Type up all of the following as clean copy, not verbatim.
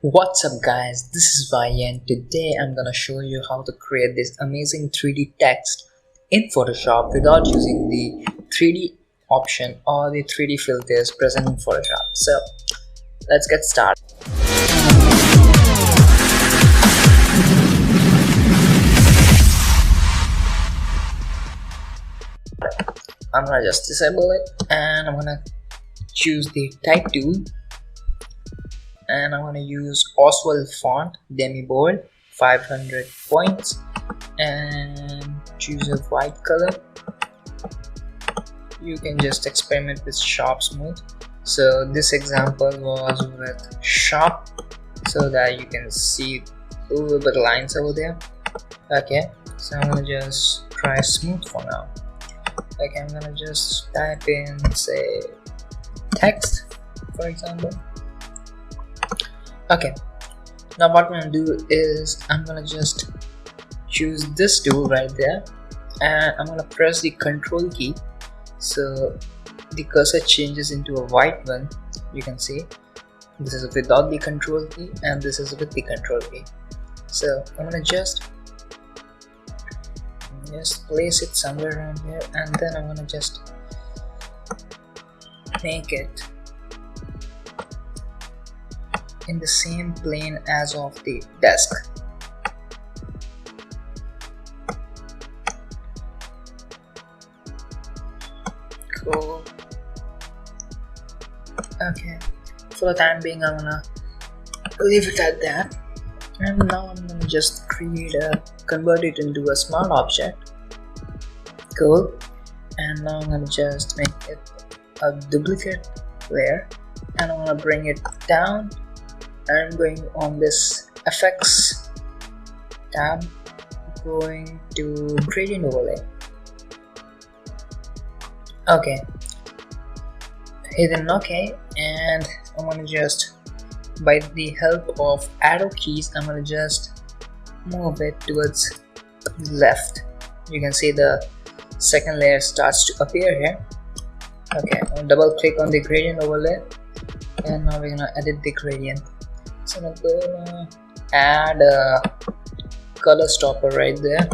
What's up guys, this is Vai and today I'm gonna show you how to create this amazing 3D text in Photoshop without using the 3D option or the 3D filters present in Photoshop. So let's get started. I'm gonna just disable it and I'm gonna choose the type tool. And I'm going to use Oswald font demi bold 500 points and choose a white color. You can just experiment with sharp smooth. So this example was with sharp so that you can see a little bit of lines over there. Okay, so I'm going to just try smooth for now. Okay, I'm going to just type in say text for example. Okay, now what I'm gonna do is I'm gonna just choose this tool right there and I'm gonna press the control key so the cursor changes into a white one. You can see this is without the control key and this is with the control key. So I'm gonna just place it somewhere around here and then I'm gonna just make it in the same plane as of the desk. Cool. Okay, for the time being I'm gonna leave it at that, and now I'm gonna just convert it into a small object. Cool. And now I'm gonna just make it a duplicate layer and I'm gonna bring it down. I'm going on this effects tab, going to gradient overlay. Okay, hit an OK, and I'm gonna just, by the help of arrow keys, I'm gonna just move it towards left. You can see the second layer starts to appear here. Okay, I'll double click on the gradient overlay and now we're gonna edit the gradient. So I'm gonna add a color stopper right there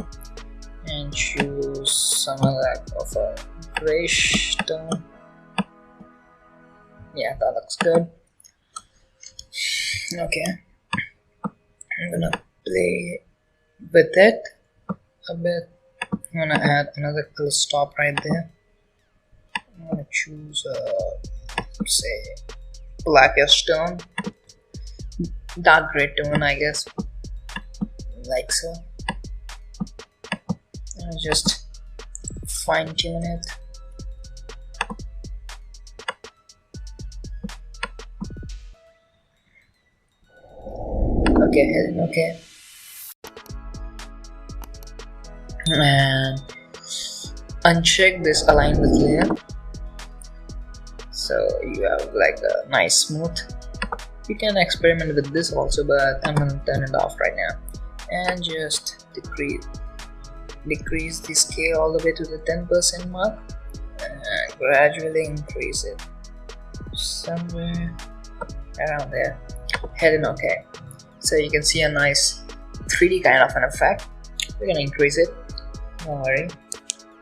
and choose something like of a grayish tone. Yeah, that looks good. Okay, I'm gonna play with it a bit. I'm gonna add another color stop right there. I'm gonna choose say blackish tone, dark gray tone, I guess, like so. And just fine tune it. Okay, okay. And uncheck this align with layer. So you have like a nice smooth. You can experiment with this also, but I'm gonna turn it off right now and just decrease the scale all the way to the 10% mark and gradually increase it somewhere around there. Hit an OK. So you can see a nice 3D kind of an effect. We're gonna increase it, don't worry.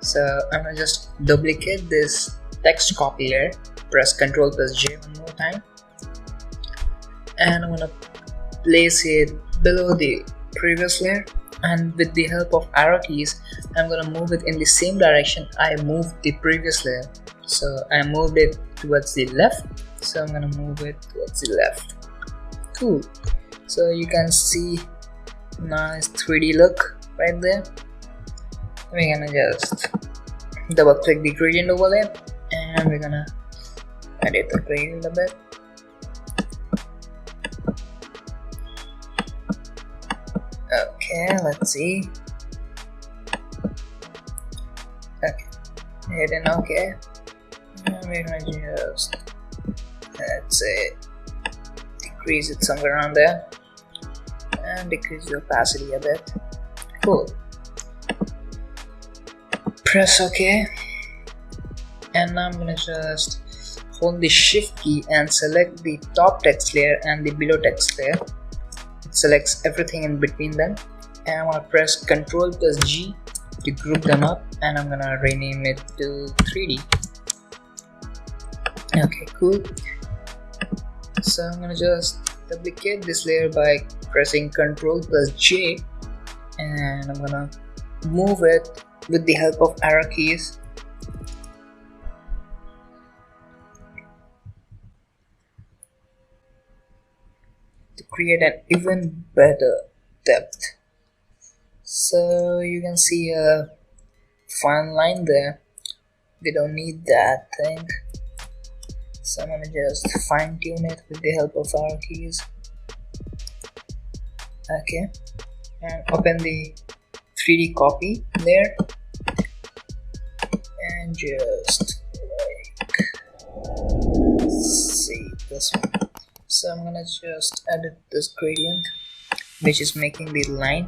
So I'm gonna just duplicate this text copy layer, press Ctrl plus J one more time, and I'm gonna place it below the previous layer, and with the help of arrow keys I'm gonna move it in the same direction I moved the previous layer. So I moved it towards the left, so I'm gonna move it towards the left. Cool. So you can see nice 3D look right there. We're gonna just double click the gradient overlay and we're gonna edit the gradient a bit. Okay, let's see. Okay, hit an OK. And we're gonna just, let's say, decrease it somewhere around there and decrease the opacity a bit. Cool. Press OK. And now I'm gonna just hold the shift key and select the top text layer and the below text layer. It selects everything in between them, and I'm gonna press Ctrl plus G to group them up, and I'm gonna rename it to 3D. Okay, cool. So I'm gonna just duplicate this layer by pressing Ctrl plus J, and I'm gonna move it with the help of arrow keys. To create an even better depth. So you can see a fine line there. We don't need that thing. So I'm gonna just fine tune it with the help of arrow keys. Okay, and open the 3D copy there, and just like see this one. So I'm gonna just edit this gradient, which is making the line,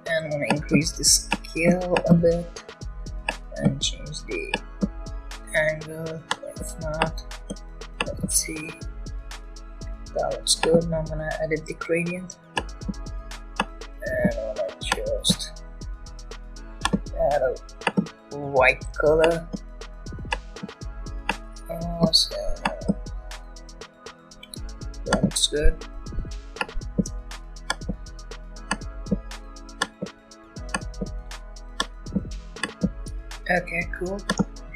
and I'm gonna increase the scale a bit and change the angle. If not, let's see, that looks good. Now I'm gonna edit the gradient, and I'm gonna just add a white color. So that looks good. Okay, cool.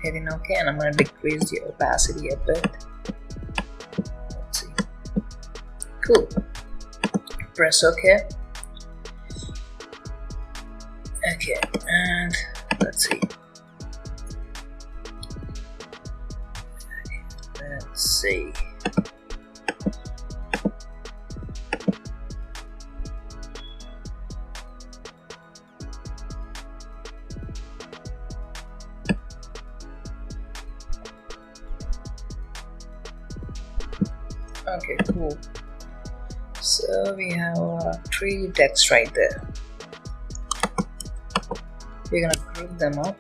Hitting OK, and I'm gonna decrease the opacity a bit. Let's see. Cool. Press OK. Okay, and let's see. Let's see. Okay, cool. So we have a 3D text right there. We're gonna group them up.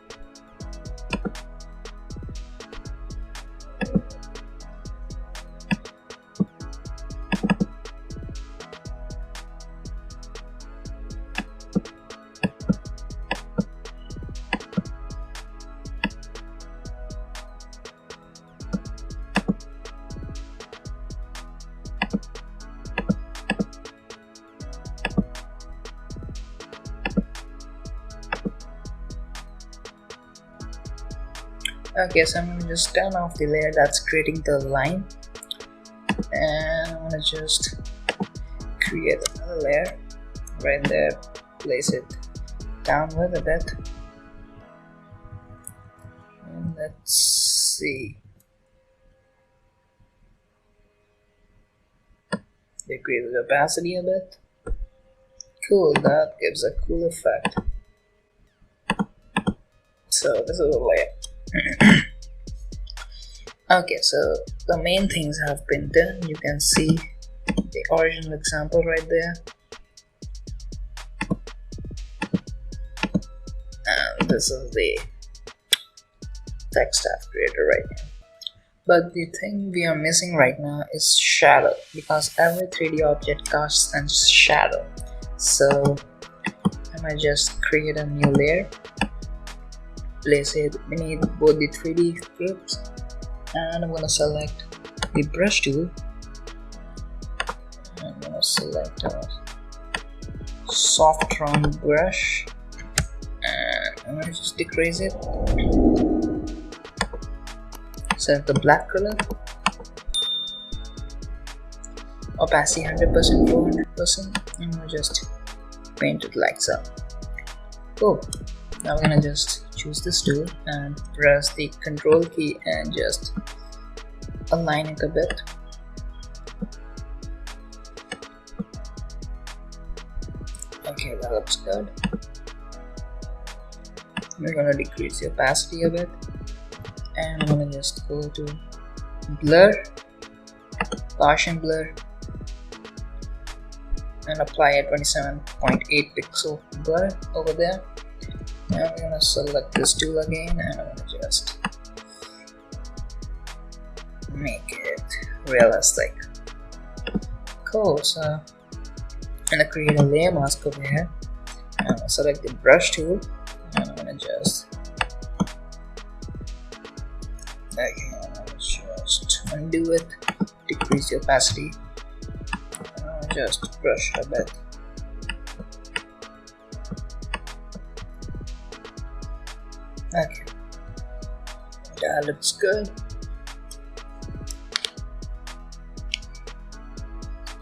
Okay, so I'm gonna just turn off the layer that's creating the line, and I'm gonna just create another layer right there, place it downward a bit, and let's see, decrease the opacity a bit. Cool, that gives a cool effect. So this is a layer. Okay, so the main things have been done. You can see the original example right there, and this is the text I've created right now. But the thing we are missing right now is shadow, because every 3D object casts a shadow. So I might just create a new layer, place it beneath both the 3D groups, and I'm going to select the brush tool. I'm going to select a soft round brush, and I'm going to just decrease it. Select the black color, opacity 100%, 400%. I'm going to just paint it like so. Cool. Now we're gonna just choose this tool and press the Control key and just align it a bit. Okay, that looks good. We're gonna decrease the opacity a bit, and I'm gonna just go to blur, Gaussian blur, and apply a 27.8 pixel blur over there. Now I'm gonna select this tool again, and I'm gonna just make it realistic. Cool. So I'm gonna create a layer mask over here. I'm gonna select the brush tool and I'm gonna just undo it, decrease the opacity, just brush a bit. Okay, that looks good.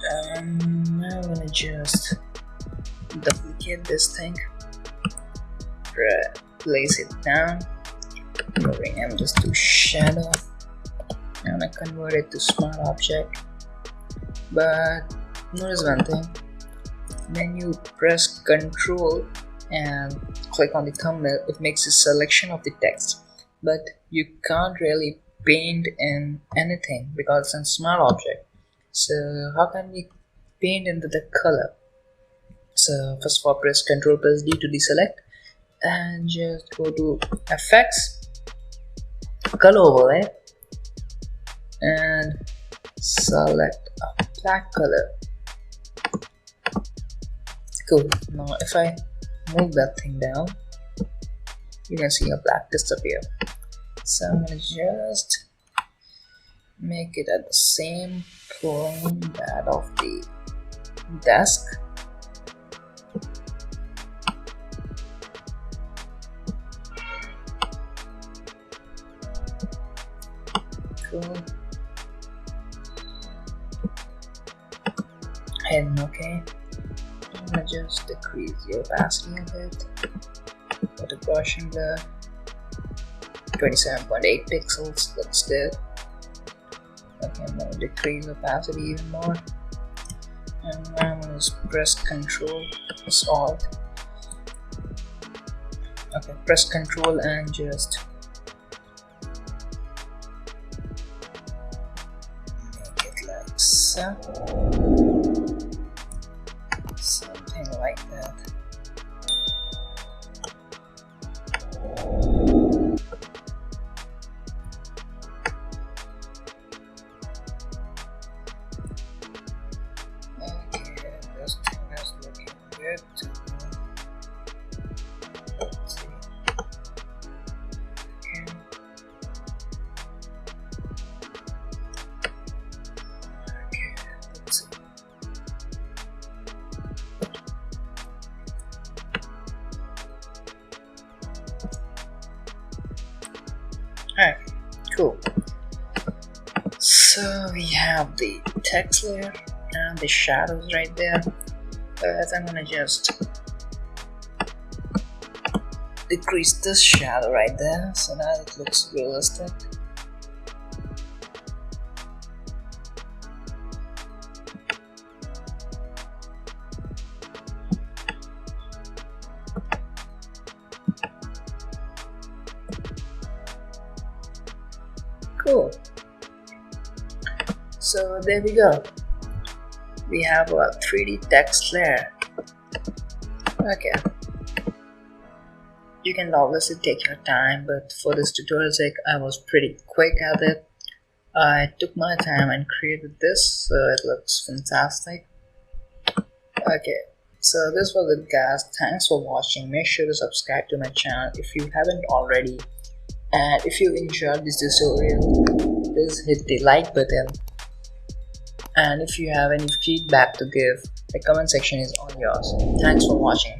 Now I'm gonna just duplicate this thing, place it down, rename this to shadow. I'm gonna convert it to smart object. But notice one thing, when you press Ctrl and click on the thumbnail, it makes a selection of the text, but you can't really paint in anything because it's a smart object. So how can we paint into the color? So first of all, press Ctrl plus D to deselect and just go to effects, color overlay, and select a black color. Cool. Now if I move that thing down, you can see a black disappear. So I'm gonna just make it at the same plane that of the desk. Cool. And okay, I'm gonna just decrease the opacity a bit. Go to brush and blur. 27.8 pixels, looks good. Okay, I'm gonna decrease opacity even more. And now I'm gonna press Ctrl, press Alt. Okay, press Ctrl and just make it like so. Something like that. Okay, this thing is looking good. Let's see. Okay, let's see. Alright, cool. So we have the text layer and the shadows right there. But I'm gonna just decrease this shadow right there so that it looks realistic. Cool. So there we go. We have a 3D text layer. Okay. You can obviously take your time, but for this tutorial's sake, I was pretty quick at it. I took my time and created this, so it looks fantastic. Okay, so this was it, guys. Thanks for watching. Make sure to subscribe to my channel if you haven't already. And if you enjoyed this tutorial, please hit the like button. And if you have any feedback to give, the comment section is all yours. Thanks for watching.